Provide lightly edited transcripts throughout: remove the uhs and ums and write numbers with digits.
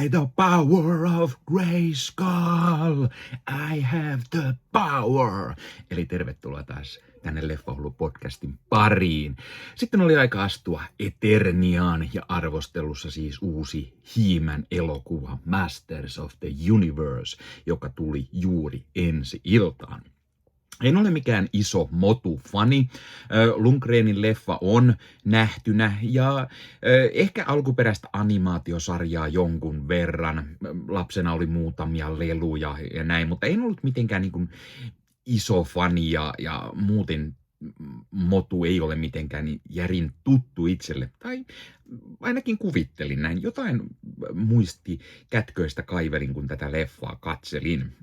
By the power of Grayskull, I have the power. Eli tervetuloa taas tänne Leffahullu-podcastin pariin. Sitten oli aika astua Eterniaan ja arvostelussa siis uusi He-Man elokuva Masters of the Universe, joka tuli juuri ensi iltaan. En ole mikään iso Motu-fani. Lundgrenin leffa on nähtynä ja ehkä alkuperäistä animaatiosarjaa jonkun verran. Lapsena oli muutamia leluja ja näin, mutta en ollut mitenkään niin kuin iso fani ja muuten Motu ei ole mitenkään järin tuttu itselle. Tai ainakin kuvittelin näin. Jotain muistikätköistä kaivelin, kun tätä leffaa katselin.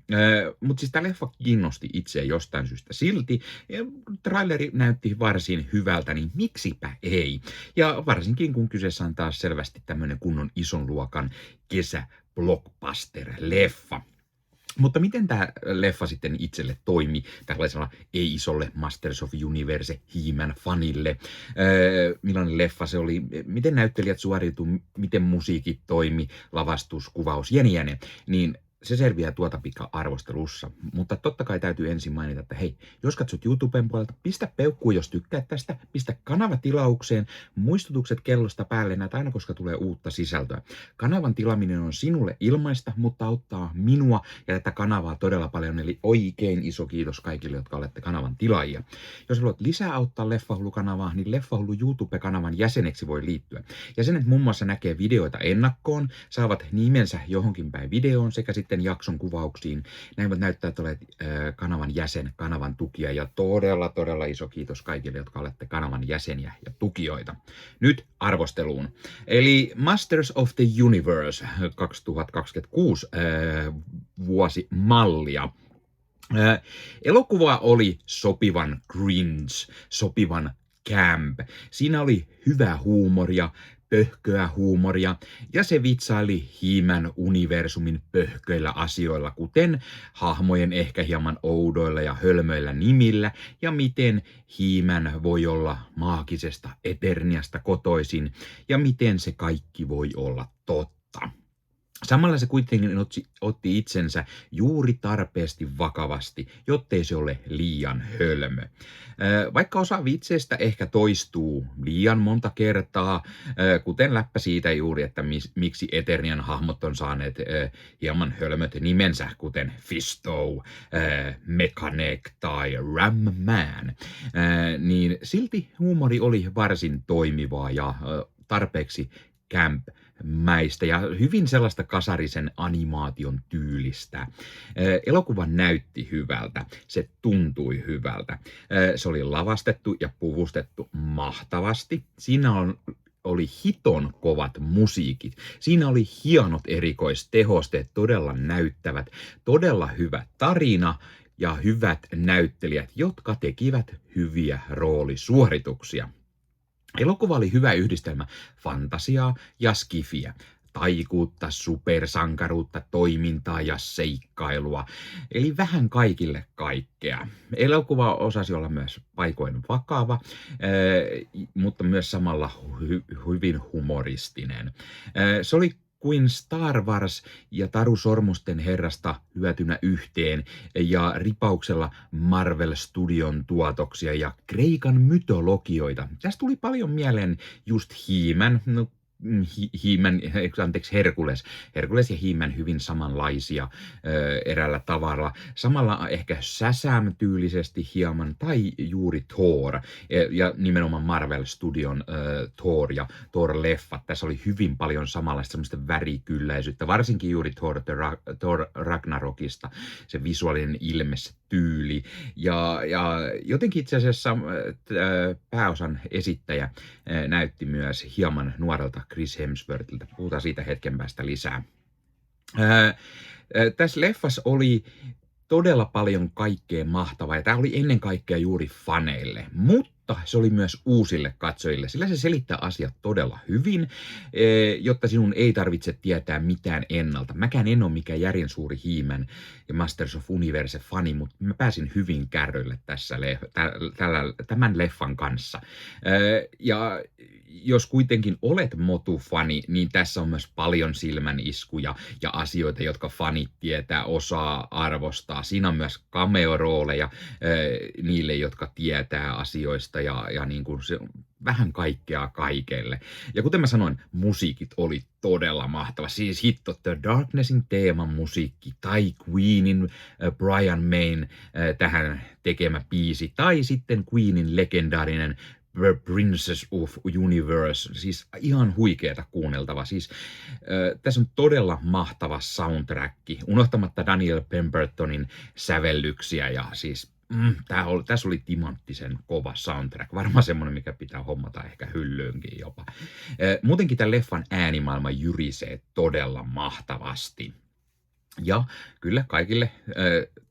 Mutta siis tämä leffa kiinnosti itseä jostain syystä silti. Ja traileri näytti varsin hyvältä, niin miksipä ei. Ja varsinkin kun kyseessä on taas selvästi tämmöinen kunnon ison luokan kesä-blockbuster-leffa. Mutta miten tämä leffa sitten itselle toimi tällaisella ei-isolle Masters of Universe He-Man-fanille? Millainen leffa se oli? Miten näyttelijät suoriutuivat? Miten musiikit toimi? Lavastus, kuvaus, jäni. Niin se selviää tuota pika-arvostelussa. Mutta totta kai täytyy ensin mainita, että hei, jos katsot YouTuben puolelta, pistä peukkuun, jos tykkäät tästä, pistä kanava tilaukseen, muistutukset kellosta päälle näitä aina, koska tulee uutta sisältöä. Kanavan tilaaminen on sinulle ilmaista, mutta auttaa minua ja tätä kanavaa todella paljon, eli oikein iso kiitos kaikille, jotka olette kanavan tilaajia. Jos haluat lisää auttaa Leffahullu-kanavaa, niin Leffahullu YouTube-kanavan jäseneksi voi liittyä. Jäsenet muun muassa näkee videoita ennakkoon, saavat nimensä johonkin päin videoon sekä sitten jakson kuvauksiin. Näin voit näyttää, että olet kanavan jäsen, kanavan tukija ja todella iso kiitos kaikille, jotka olette kanavan jäseniä ja tukijoita. Nyt arvosteluun. Eli Masters of the Universe 2026 vuosimallia. Elokuva oli sopivan cringe, sopivan camp. Siinä oli hyvää huumoria, pöhköä huumoria, ja se vitsaili He-Man universumin pöhköillä asioilla, kuten hahmojen ehkä hieman oudoilla ja hölmöillä nimillä, ja miten He-Man voi olla maagisesta Eterniasta kotoisin, ja miten se kaikki voi olla totta. Samalla se kuitenkin otti itsensä juuri tarpeesti vakavasti, jottei se ole liian hölmö. Vaikka osa vitseistä ehkä toistuu liian monta kertaa, kuten läppä siitä juuri, että miksi Eternian hahmot on saaneet hieman hölmöt nimensä, kuten Fisto, Mechanic tai Ram Man, niin silti huumori oli varsin toimivaa ja tarpeeksi camp-mäistä ja hyvin sellaista kasarisen animaation tyylistä. Elokuva näytti hyvältä, se tuntui hyvältä. Se oli lavastettu ja puvustettu mahtavasti. Siinä oli hiton kovat musiikit. Siinä oli hienot erikoistehosteet, todella näyttävät, todella hyvä tarina ja hyvät näyttelijät, jotka tekivät hyviä roolisuorituksia. Elokuva oli hyvä yhdistelmä fantasiaa ja skifiä, taikuutta, supersankaruutta, toimintaa ja seikkailua, eli vähän kaikille kaikkea. Elokuva osasi olla myös paikoin vakava, mutta myös samalla hyvin humoristinen. Se oli kuin Star Wars ja Taru Sormusten herrasta hyötynä yhteen ja ripauksella Marvel Studion tuotoksia ja Kreikan mytologioita. Tästä tuli paljon mieleen just He-Man, Herkules ja He-Man hyvin samanlaisia eräällä tavalla. Samalla ehkä Shazam-tyylisesti hieman tai juuri Thor ja nimenomaan Marvel Studion Thor ja Thor-leffat. Tässä oli hyvin paljon samanlaista semmoista värikylläisyyttä, varsinkin juuri Thor Ragnarokista, se visuaalinen ilme, se tyyli ja jotenkin itse asiassa pääosan esittäjä näytti myös hieman nuorelta Chris Hemsworthilta. Puhutaan siitä hetken päästä lisää. Tässä leffassa oli todella paljon kaikkea mahtavaa ja tämä oli ennen kaikkea juuri faneille, mutta mutta se oli myös uusille katsojille, sillä se selittää asiat todella hyvin, jotta sinun ei tarvitse tietää mitään ennalta. Mäkään en ole mikään järjen suuri He-Man ja Masters of Universe-fani, mutta mä pääsin hyvin kärryille tämän leffan kanssa. Ja jos kuitenkin olet Motu-fani, niin tässä on myös paljon silmäniskuja ja asioita, jotka fanit tietää, osaa, arvostaa. Siinä on myös cameo-rooleja niille, jotka tietää asioista ja niin kuin se vähän kaikkea kaikelle. Ja kuten mä sanoin, musiikit oli todella mahtava. Siis hitto, The Darknessin teeman musiikki tai Queenin Brian Mayn tähän tekemä biisi tai sitten Queenin legendaarinen The Princess of Universe, siis ihan huikeeta kuunneltava. Siis, tässä on todella mahtava soundtrack, unohtamatta Daniel Pembertonin sävellyksiä ja siis tässä oli timanttisen kova soundtrack, varmaan semmoinen, mikä pitää hommata ehkä hyllyynkin jopa. Muutenkin tämän leffan äänimaailma jyrisee todella mahtavasti. Ja kyllä kaikille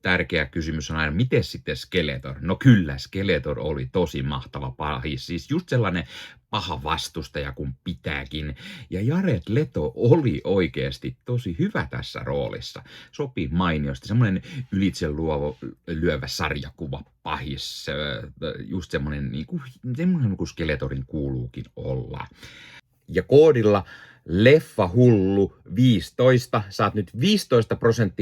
tärkeä kysymys on aina, miten sitten Skeletor? No kyllä, Skeletor oli tosi mahtava pahis, siis just sellainen paha vastustaja kuin pitääkin. Ja Jared Leto oli oikeasti tosi hyvä tässä roolissa. Sopi mainiosti, semmoinen ylitse lyövä sarjakuva pahis, just semmoinen niin kuin Skeletorin kuuluukin olla. Ja koodilla Leffahullu 15 saat nyt 15%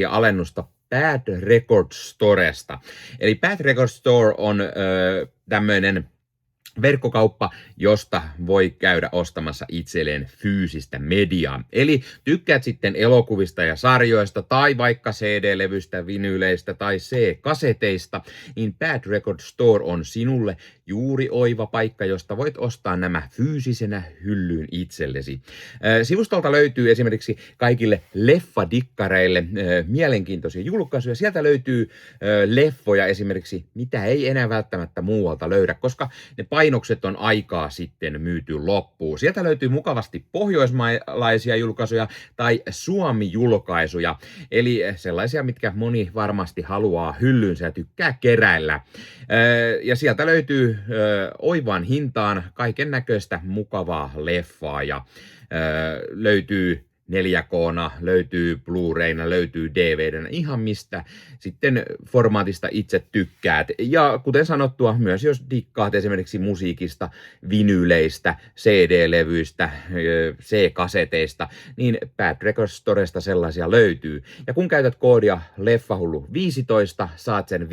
alennusta Bad Record Storesta. Eli Bad Record Store on tämmöinen verkkokauppa, josta voi käydä ostamassa itselleen fyysistä mediaa. Eli tykkäät sitten elokuvista ja sarjoista tai vaikka CD-levyistä, vinyyleistä tai C-kaseteista, niin Bad Record Store on sinulle juuri oiva paikka, josta voit ostaa nämä fyysisenä hyllyyn itsellesi. Sivustolta löytyy esimerkiksi kaikille leffadikkareille mielenkiintoisia julkaisuja. Sieltä löytyy leffoja esimerkiksi, mitä ei enää välttämättä muualta löydä, koska ne painokset on aikaa sitten myyty loppuun. Sieltä löytyy mukavasti pohjoismaalaisia julkaisuja tai Suomi-julkaisuja, eli sellaisia, mitkä moni varmasti haluaa hyllyynsä ja tykkää keräillä. Ja sieltä löytyy oivaan hintaan kaiken näköistä mukavaa leffaa ja löytyy 4K:na, löytyy Blu-rayna, löytyy DVDnä, ihan mistä sitten formaatista itse tykkäät. Ja kuten sanottua, myös jos dikkaat esimerkiksi musiikista, vinyyleistä, CD-levyistä, C-kaseteista, niin Bad Record Storesta sellaisia löytyy. Ja kun käytät koodia Leffahullu15, saat sen 15%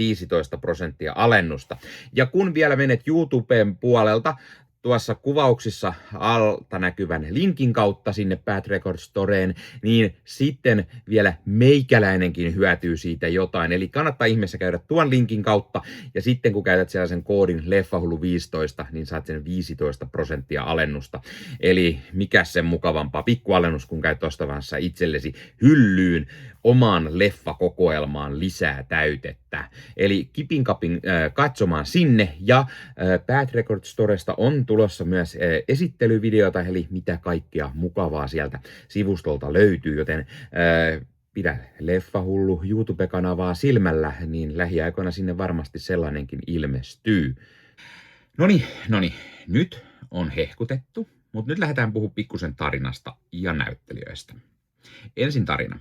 alennusta. Ja kun vielä menet YouTuben puolelta, tuossa kuvauksissa alta näkyvän linkin kautta sinne Bad Record Storeen, niin sitten vielä meikäläinenkin hyötyy siitä jotain. Eli kannattaa ihmeessä käydä tuon linkin kautta, ja sitten kun käytät siellä sen koodin Leffahullu15, niin saat sen 15% alennusta. Eli mikä sen mukavampaa pikkualennus, kun käyt ostamassa itsellesi hyllyyn omaan leffakokoelmaan lisää täytettä. Eli kipin kapin katsomaan sinne, ja Bad Record Storesta on tulossa myös esittelyvideota, eli mitä kaikkea mukavaa sieltä sivustolta löytyy, joten pidä Leffahullu YouTube-kanavaa silmällä, niin lähiaikoina sinne varmasti sellainenkin ilmestyy. Noniin, nyt on hehkutettu, mutta nyt lähdetään puhumaan pikkusen tarinasta ja näyttelijöistä. Ensin tarina.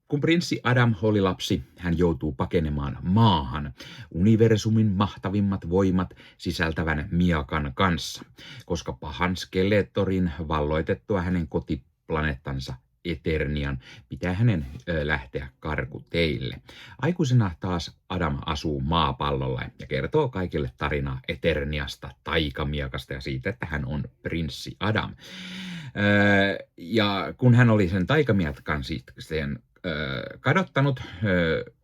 Kun prinssi Adam oli lapsi, hän joutuu pakenemaan maahan universumin mahtavimmat voimat sisältävän miakan kanssa, koska pahan Skeletorin valloitettua hänen kotiplaneettansa Eternian pitää hänen lähteä karkuteille. Aikuisena taas Adam asuu maapallolla ja kertoo kaikille tarinaa Eterniasta, taikamiakasta ja siitä, että hän on prinssi Adam. Ja kun hän oli sen taikamiatkan sitten kadottanut,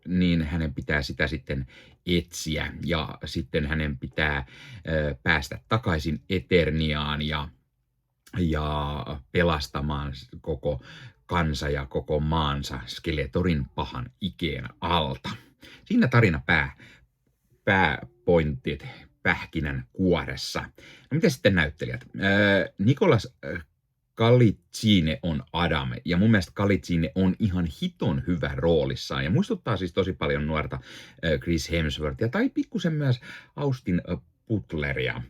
niin hänen pitää sitä sitten etsiä ja sitten hänen pitää päästä takaisin Eterniaan ja pelastamaan koko kansa ja koko maansa Skeletorin pahan ikeen alta. Siinä tarina pääpointit pähkinän kuoressa. No miten sitten näyttelijät? Nicolas Caggione on Adam, ja mun mielestä Caggione on ihan hiton hyvä roolissaan, ja muistuttaa siis tosi paljon nuorta Chris Hemsworthia, tai pikkusen myös Austin Butleria.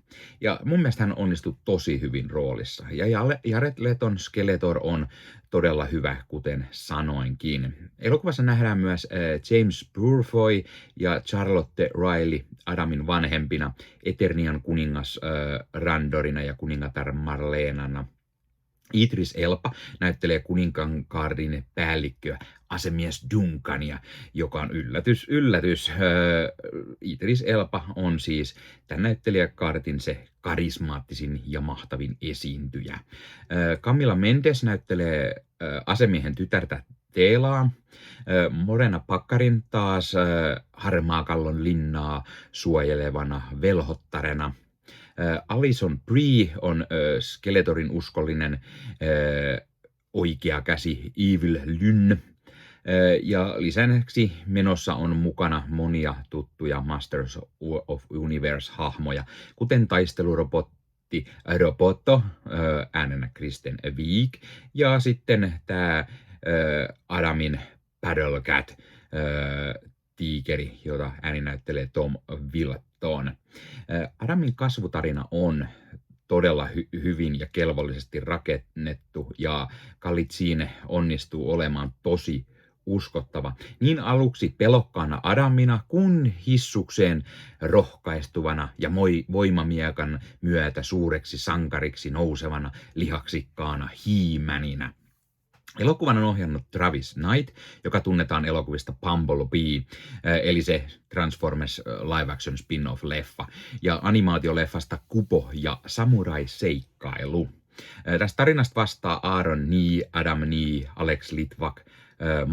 Ja mun mielestä hän onnistui tosi hyvin roolissa. Ja Jared Leton Skeletor on todella hyvä, kuten sanoinkin. Elokuvassa nähdään myös James Purefoy ja Charlotte Riley Adamin vanhempina, Eternian kuningas Randorina ja kuningatar Marlenana. Idris Elba näyttelee kuninkaankaardin päällikköä, asemies Duncania, joka on yllätys. Idris Elba on siis tämän näyttelijäkaartin se karismaattisin ja mahtavin esiintyjä. Camila Mendes näyttelee asemiehen tytärtä Teelaa. Morena Baccarin taas Harmaakallon linnaa suojelevana velhottarena. Alison Brie on Skeletorin uskollinen oikea käsi Evil Lynn. Ja lisäksi menossa on mukana monia tuttuja Masters of Universe-hahmoja, kuten taistelurobotti Roboto, äänenä Kristen Wiig, ja sitten tämä Adamin Battlecat, tiikeri, jota ääni näyttelee Tom Wilton. Adamin kasvutarina on todella hyvin ja kelvollisesti rakennettu, ja Kalitzine onnistuu olemaan tosi uskottava. Niin aluksi pelokkaana Adamina, kuin hissukseen rohkaistuvana ja voimamiekan myötä suureksi sankariksi nousevana lihaksikkaana He-Manina. Elokuvan on ohjannut Travis Knight, joka tunnetaan elokuvista Bumblebee, eli se Transformers live-action spin-off-leffa, ja animaatioleffasta Kupo ja Samurai-seikkailu. Tästä tarinasta vastaa Aaron Nee, Adam Nee, Alex Litvak,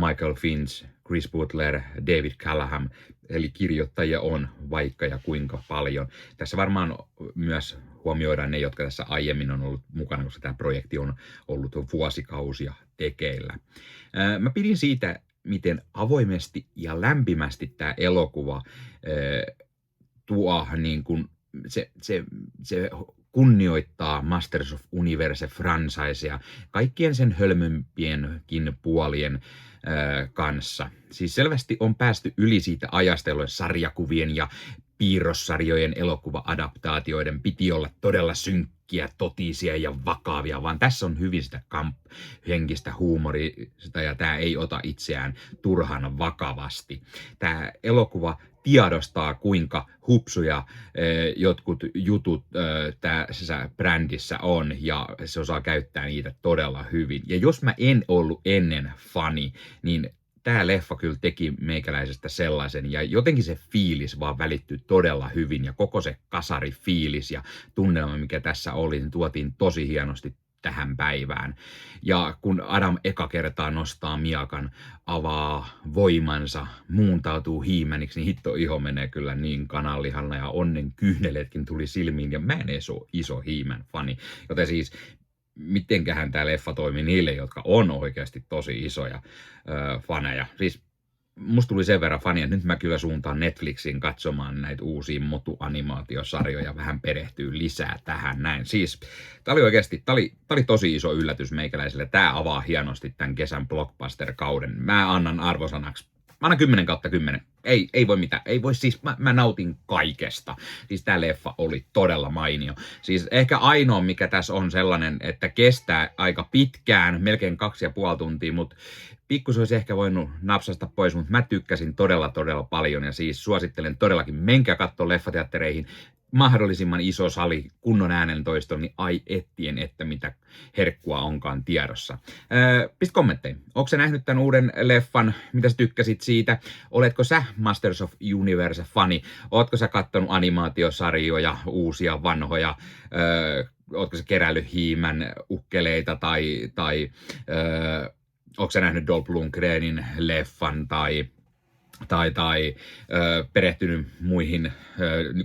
Michael Finch, Chris Butler, David Callahan, eli kirjoittajia on vaikka ja kuinka paljon. Tässä varmaan myös huomioidaan ne, jotka tässä aiemmin on ollut mukana, koska tämä projekti on ollut vuosikausia tekeillä. Mä pidin siitä, miten avoimesti ja lämpimästi tämä elokuva tuo niin kuin se kunnioittaa Masters of Universe-franchisea kaikkien sen hölmömpienkin puolien kanssa. Siis selvästi on päästy yli siitä ajasta, jolloin sarjakuvien ja piirrossarjojen elokuva-adaptaatioiden piti olla todella synkkiä, totisia ja vakavia, vaan tässä on hyvin sitä henkistä huumorista ja tämä ei ota itseään turhan vakavasti. Tämä elokuva tiedostaa, kuinka hupsuja jotkut jutut tässä brändissä on, ja se osaa käyttää niitä todella hyvin. Ja jos mä en ollut ennen fani, niin tämä leffa kyllä teki meikäläisestä sellaisen, ja jotenkin se fiilis vaan välittyi todella hyvin, ja koko se kasarifiilis ja tunnelma, mikä tässä oli, niin tuotiin tosi hienosti tähän päivään. Ja kun Adam eka kertaa nostaa miakan, avaa voimansa, muuntautuu He-Maniksi, niin hitto iho menee kyllä niin kananlihalla ja onnen kyyneleetkin tuli silmiin, ja mä en edes ole iso He-Man-fani. Joten siis mitenköhän tämä leffa toimi niille, jotka on oikeasti tosi isoja faneja. Siis musta tuli sen verran fania, että nyt mä kyllä suuntaan Netflixiin katsomaan näitä uusia motu-animaatiosarjoja, vähän perehtyy lisää tähän näin. Siis tää oli tosi iso yllätys meikäläiselle. Tää avaa hienosti tämän kesän blockbuster-kauden. Mä annan arvosanaksi. Mä annan 10/10. Ei voi mitään. Ei voi siis, mä nautin kaikesta. Siis tää leffa oli todella mainio. Siis ehkä ainoa, mikä tässä on sellainen, että kestää aika pitkään, melkein 2,5 tuntia, mutta pikkusen olisi ehkä voinut napsasta pois, mutta mä tykkäsin todella paljon, ja siis suosittelen todellakin, menkää katsoa leffateattereihin, mahdollisimman iso sali, kunnon äänentoiston, niin ai ettien, että mitä herkkua onkaan tiedossa. Pistä kommentteihin. Ootko sä nähnyt tämän uuden leffan? Mitä sä tykkäsit siitä? Oletko sä Masters of Universe-fani? Ootko sä kattonut animaatiosarjoja, uusia, vanhoja? Ootko sä keräillyt He-Man ukkeleita tai ootko sä nähnyt Dolph Lundgrenin leffan tai perehtynyt muihin,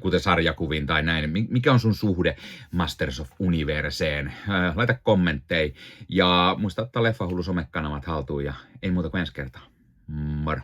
kuten sarjakuviin tai näin. Mikä on sun suhde Masters of Universeen? Laita kommentteja ja muista ottaa Leffahullu somekanavat haltuun, ja ei muuta kuin ensi kertaa. Moro!